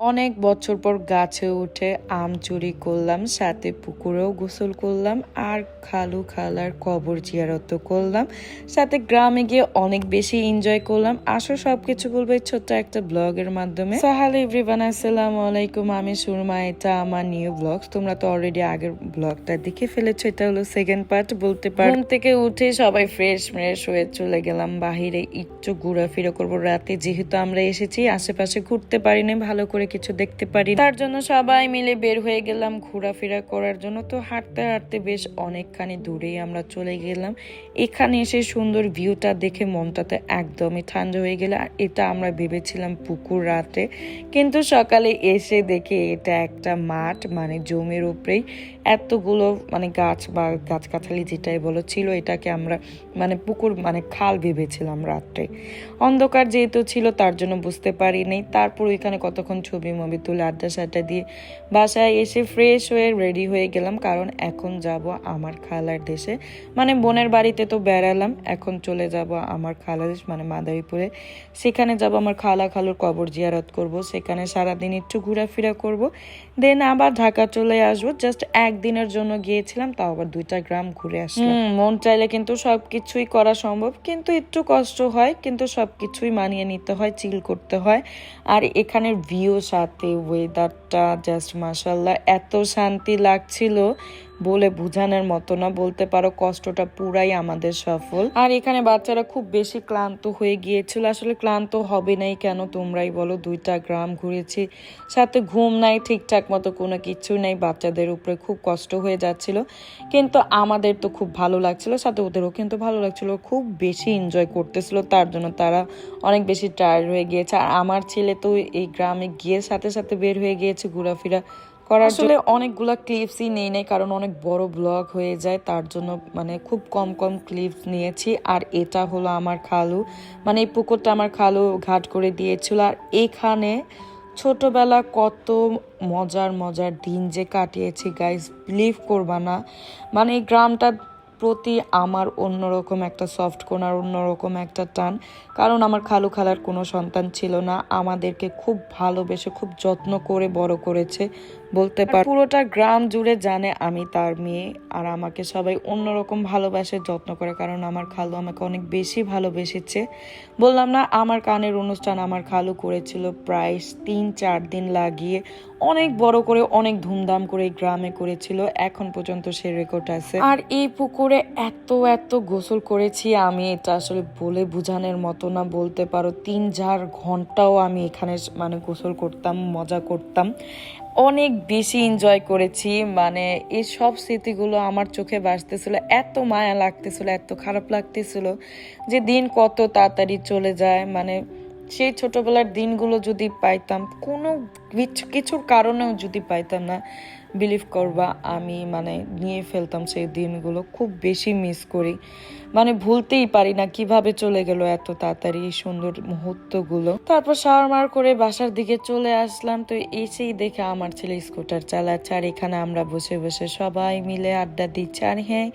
অনেক বছর পর গাছে উঠে আম চুরি করলাম, সাথে পুকুরেও গোসল করলাম, আর খালু খালার কবর জিয়ারত করলাম, সাথে গ্রামে গিয়ে অনেক বেশি এনজয় করলাম। আসো সবকিছু বলবো এই ছোট্ট একটা ব্লগের মাধ্যমে। সো হ্যালো এভরিওয়ান, আসসালামু আলাইকুম, আমি সুরমা। এটা আমার নিউ ব্লগ। তোমরা তো অলরেডি আগের ব্লগটা দেখে ফেলেছো, এটা হলো সেকেন্ড পার্ট বলতে পারো। ঘুম থেকে উঠে সবাই ফ্রেশ হয়ে চলে গেলাম বাহিরে, একটু ঘোরাফেরা করবো। রাতে যেহেতু আমরা এসেছি, আশেপাশে ঘুরতে পারিনি, ভালো করে কিছু দেখতে পারি, তার জন্য সবাই মিলে বের হয়ে গেলাম ঘোরাফেরা করার জন্য। তো হাঁটতে হাঁটতে বেশ অনেকখানি দূরেই আমরা চলে গেলাম। এখানে এসে সুন্দর ভিউটা দেখে মনটাতে একদমই ঠান্ডা হয়ে গেল। আর এটা আমরা ভেবেছিলাম পুকুর, রাতে কিন্তু সকালে এসে দেখে এটা একটা মাঠ, মানে জমির উপরেই এতগুলো মানে গাছ বা গাছগাছালি যেটাই বলো ছিল। এটাকে আমরা মানে পুকুর মানে খাল ভেবেছিলাম। রাত্রে অন্ধকার যেহেতু ছিল তার জন্য বুঝতে পারিনি। তারপর ওইখানে কতক্ষণ ছবি মবি তুলে আড্ডা সাড্ডা দিয়ে বাসায় এসে ফ্রেশ হয়ে রেডি হয়ে গেলাম, কারণ এখন যাব আমার খালার দেশে। মানে বোনের বাড়িতে তো বেড়ালাম, এখন চলে যাব আমার খালার দেশ মানে মাদারীপুরে। সেখানে যাব আমার খালা খালুর কবর জিয়ারত করব, সেখানে সারাদিন একটু ঘোরাফেরা করব, দেন আবার ঢাকা চলে আসবো। জাস্ট একদিনের জন্য গিয়েছিলাম, তাও আবার 2টা গ্রাম ঘুরে আসলাম। মন চাইলে কিন্তু সবকিছুই করা সম্ভব, কিন্তু একটু কষ্ট হয়, কিন্তু সবকিছুই মানিয়ে নিতে হয়, চিল করতে হয়। আর এখানের ভিউ সাথে ওয়েদারটা জাস্ট মাশাআল্লাহ, এত শান্তি লাগছিল বলে বোঝানোর মতো না। বলতে পারো কষ্টটা পুরাই আমাদের সফল। আর এখানে বাচ্চারা খুব বেশি ক্লান্ত হয়ে গিয়েছিল। আসলে ক্লান্ত হবে নাই কেন তোমরাই বলো, 2টা গ্রাম ঘুরেছি, সাথে ঘুম নাই, ঠিকঠাক মতো কোনো কিছু নেই। বাচ্চাদের উপরে খুব কষ্ট হয়ে যাচ্ছিল, কিন্তু আমাদের তো খুব ভালো লাগছিল, সাথে ওদেরও কিন্তু ভালো লাগছিল, খুব বেশি এনজয় করতেছিল। তার জন্য তারা অনেক বেশি টায়ার্ড হয়ে গিয়েছে। আর আমার ছেলে তো এই গ্রামে গিয়ে সাথে সাথে বের হয়ে গিয়েছে ঘোরাফেরা করার। আসলে অনেকগুলা ক্লিপসই নেই নাই, কারণ অনেক বড় ব্লগ হয়ে যায়, তার জন্য মানে খুব কম কম ক্লিপস নিয়েছি। আর এটা হলো আমার খালু, মানে এই পুকুরটা আমার খালু ঘাট করে দিয়েছিল। আর এখানে ছোটবেলা কত মজার মজার দিন যে কাটিয়েছি গাইস, বিলিভ করবা না। মানে এই গ্রামটা প্রতি আমার অন্যরকম একটা সফট কোনার, অন্যরকম একটা টান, কারণ আমার খালু খালার কোনো সন্তান ছিল না, আমাদেরকে খুব ভালোবেসে খুব যত্ন করে বড় করেছে বলতে পার। পুরোটা গ্রাম জুড়ে জানে আমি তার মেয়ে, আর আমাকে সবাই অন্যরকম ভালোবাসে, যত্ন করে, কারণ আমার খালু আমাকে অনেক বেশি ভালোবেসেছে। বললাম না, আমার কানের অনুষ্ঠান আমার খালু করেছিল প্রায় 3-4 দিন লাগিয়ে, অনেক বড় করে, অনেক ধুমধাম করে গ্রামে করেছিল। এখন পর্যন্ত সে রেকর্ড আছে। আর এই পুকুরে এত এত গোসল করেছি আমি, এটা আসলে বলে বোঝানোর মতো না। বলতে পারো 3-4 ঘন্টাও আমি এখানে মানে গোসল করতাম, মজা করতাম, অনেক বেশি এনজয় করেছি। মানে এই সব স্মৃতিগুলো আমার চোখে ভাসতেছিল, এত মায়া লাগতেছিল, এত খারাপ লাগতেছিল যে দিন কত তাড়াতাড়ি চলে যায়। মানে সেই ছোটবেলার দিনগুলো যদি পাইতাম, কোনো কিছুর কারণেও যদি পাইতাম না, বিলিভ করবা আমি মানে নিয়ে ফেলতাম সেই দিনগুলো। খুব বেশি মিস করি, মানে ভুলতেই পারি না কিভাবে চলে গেল এত তাড়াতাড়ি এই সুন্দর মুহূর্তগুলো। তারপর শাওয়ার করে বাসার দিকে চলে আসলাম। তো এসেই দেখে আমার ছেলে স্কুটার চালাচ্ছে, আর এখানে আমরা বসে বসে সবাই মিলে আড্ডা দিচ্ছি। আর হ্যাঁ,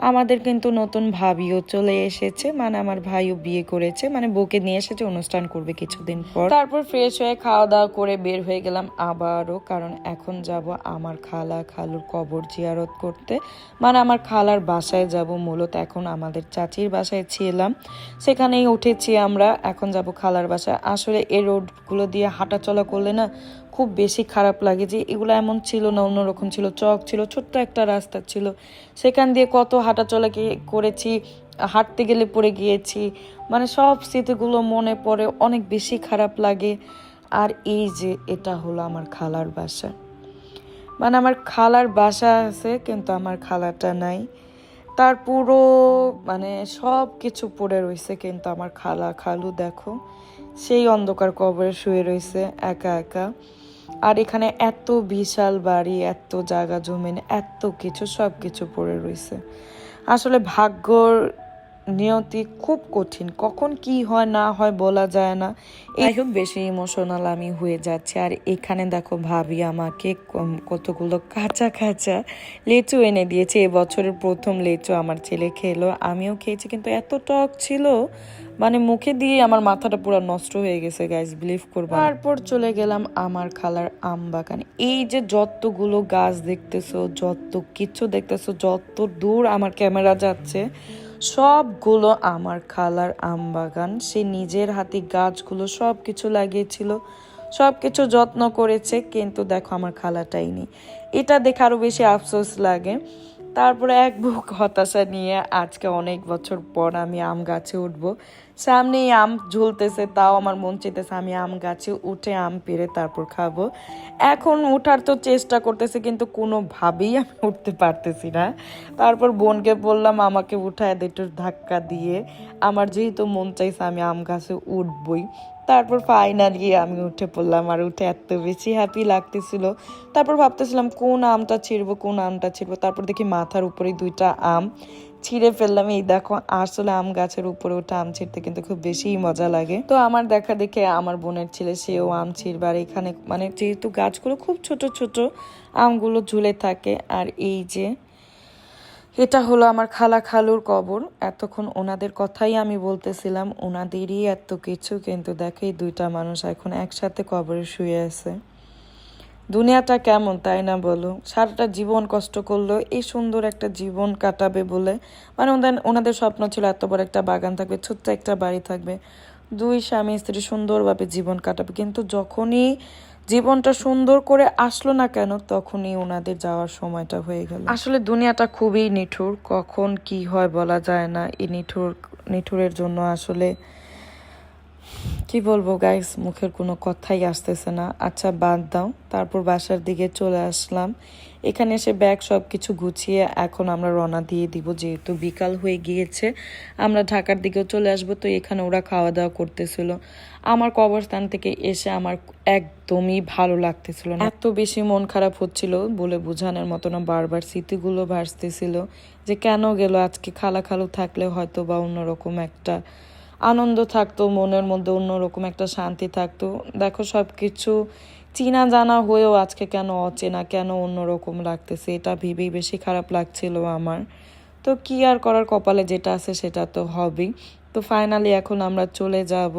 আমাদের কিন্তু নতুন ভাবিও চলে এসেছে, মানে আমার ভাইও বিয়ে করেছে, মানে বউকে নিয়ে এসেছে, অনুষ্ঠান করবে কিছুদিন পর। তারপর ফ্রেশ হয়ে খাওয়া দাওয়া করে বের হয়ে গেলাম আবারও, কারণ এখন যাব আমার খালা খালুর কবর জিয়ারত করতে, মানে আমার খালার বাসায় যাব। মূলত এখন আমাদের চাচির বাসায় ছিলাম, সেখানেই উঠেছি আমরা, এখন যাব খালার বাসায়। আসলে এই রোডগুলো দিয়ে হাঁটা চলা করলে না খুব বেশি খারাপ লাগে, যে এগুলো এমন ছিল না, অন্যরকম ছিল, চক ছিল, ছোট্ট একটা রাস্তা ছিল, সেখান দিয়ে কত হাঁটা চলা করেছি, হাঁটতে গেলে পড়ে গিয়েছি, মানে সব স্মৃতিগুলো মনে পড়ে, অনেক বেশি খারাপ লাগে। আর এই যে এটা হলো আমার খালার বাসা, মানে আমার খালার বাসা আছে কিন্তু আমার খালাটা নাই। তার পুরো মানে সব কিছু পড়ে রয়েছে, কিন্তু আমার খালা খালু দেখো সেই অন্ধকার কবরে শুয়ে রয়েছে একা একা। আর এখানে এত বিশাল বাড়ি, এত জায়গা জমিন, এত কিছু, সব কিছু পড়ে রয়েছে। আসলে ভাগ্যর নিয়তি খুব কঠিন, কখন কি হয় না হয় বলা যায় না। এই হোক বেশি ইমোশনাল আমি হয়ে যাচ্ছি। আর এখানে দেখো ভাবি আমাকে কতগুলো কাঁচা কাঁচা লেচু এনে দিয়েছে। এবছরের প্রথম লেচু আমার ছেলে খেলো, আমিও খেয়েছি, কিন্তু এত টক ছিল মানে মুখে দিয়ে আমার মাথাটা পুরো নষ্ট হয়ে গেছে গাইস, বিলিভ করবা। তারপর চলে গেলাম আমার খালার আম বাগানে। এই যে যতগুলো গাছ দেখতেছো, যত কিছু দেখতেছো, যত দূর আমার ক্যামেরা যাচ্ছে, সবগুলো আমার খালার আম বাগান। সে নিজের হাতে গাছগুলো সব কিছু লাগিয়েছিল, সব কিছু যত্ন করেছে, কিন্তু দেখো আমার খালাটাই নেই। এটা দেখে আরো বেশি আফসোস লাগে। তারপরে এক বুক হতাশা নিয়ে আজকে অনেক বছর পর আমি আম গাছে উঠবো। সামনেই আম ঝুলতেছে, তাও আমার মন চাইতেছে আমি আম গাছে উঠে আম পেড়ে তারপর খাবো। এখন উঠার তো চেষ্টা করতেছে, কিন্তু কোনোভাবেই আমি উঠতে পারতেছি না। তারপর বোনকে বললাম আমাকে উঠায় একটু ধাক্কা দিয়ে, আমার যেহেতু মন চাইছে আমি আম গাছে উঠবই। তারপর ফাইনালি আমি উঠে পড়লাম, আর উঠে এত বেশি হ্যাপি লাগতেছিল। তারপর ভাবতেছিলাম কোন আমটা ছিঁড়বো, কোন আমটা ছিঁড়বো। তারপর দেখি মাথার উপরে 2টা আম ছিঁড়ে ফেললাম। এই দেখো, আসলে আম গাছের উপরে ওঠা আম ছিঁড়তে কিন্তু খুব বেশি মজা লাগে। তো আমার দেখা দেখে আমার বোনের ছেলে সেও আম ছিঁড়বে। আর এখানে মানে যেহেতু গাছগুলো খুব ছোট ছোট, আমগুলো ঝুলে থাকে। আর এই যে এটা হলো আমার খালা খালুর কবর। এতক্ষণ ওনাদের কথাই আমি বলতেছিলাম, ওনাদেরই এত কিছু, কিন্তু দেখো এই 2টা মানুষ এখন একসাথে কবরে শুয়ে আছে। দুনিয়াটা কেমন, তাই না বলো? সারাটা জীবন কষ্ট করলো এই সুন্দর একটা জীবন কাটাবে বলে। মানে ওনাদের স্বপ্ন ছিল এত বড় একটা বাগান থাকবে, ছোট্ট একটা বাড়ি থাকবে, 2 স্বামী স্ত্রী সুন্দরভাবে জীবন কাটাবে। কিন্তু যখনই জীবনটা সুন্দর করে আসলো না কেন, তখনই ওনাদের যাওয়ার সময়টা হয়ে গেল। আসলে দুনিয়াটা খুবই নিঠুর, কখন কি হয় বলা যায় না। এই নিঠুরের জন্য আসলে কি বলবো গাইস, মুখের কোনো কথাই আসতেছে না। আচ্ছা বাদ দাও। তারপর বাসার দিকে চলে আসলাম। এখানে এসে ব্যাগ সব কিছু গুছিয়ে এখন আমরা রওনা দিয়ে দিব, যেহেতু বিকাল হয়ে গিয়েছে। আমরা ঢাকার দিকেও চলে আসবো। তো এখানে ওরা খাওয়া দাওয়া করতেছিল। আমার কবরস্থান থেকে এসে আমার একদমই ভালো লাগতেছিল না, এত বেশি মন খারাপ হচ্ছিল বলে বোঝানোর মতো না। বারবার স্মৃতিগুলো ভাসতেছিল যে কেন গেল। আজকে খালা খালু থাকলে হয়তো বা অন্যরকম একটা আনন্দ থাকতো, মনের মধ্যে অন্যরকম একটা শান্তি থাকতো। দেখো সব কিছু চেনা জানা হয়েও আজকে কেন অচেনা, কেন অন্যরকম লাগতেছে, এটা ভেবেই বেশি খারাপ লাগছিল আমার। তো কি আর করার, কপালে যেটা আছে সেটা তো হবেই। তো ফাইনালি এখন আমরা চলে যাব।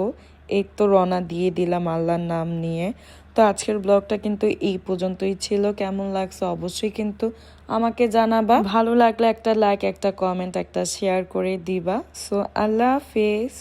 এই তো রওনা দিয়ে দিলাম আল্লাহর নাম নিয়ে। তো আজকের ব্লগটা কিন্তু এই পর্যন্তই ছিল। কেমন লাগছে অবশ্যই কিন্তু আমাকে জানাবা। ভালো লাগলে একটা লাইক, একটা কমেন্ট, একটা শেয়ার করে দিবা। সো আল্লাহ হাফেজ।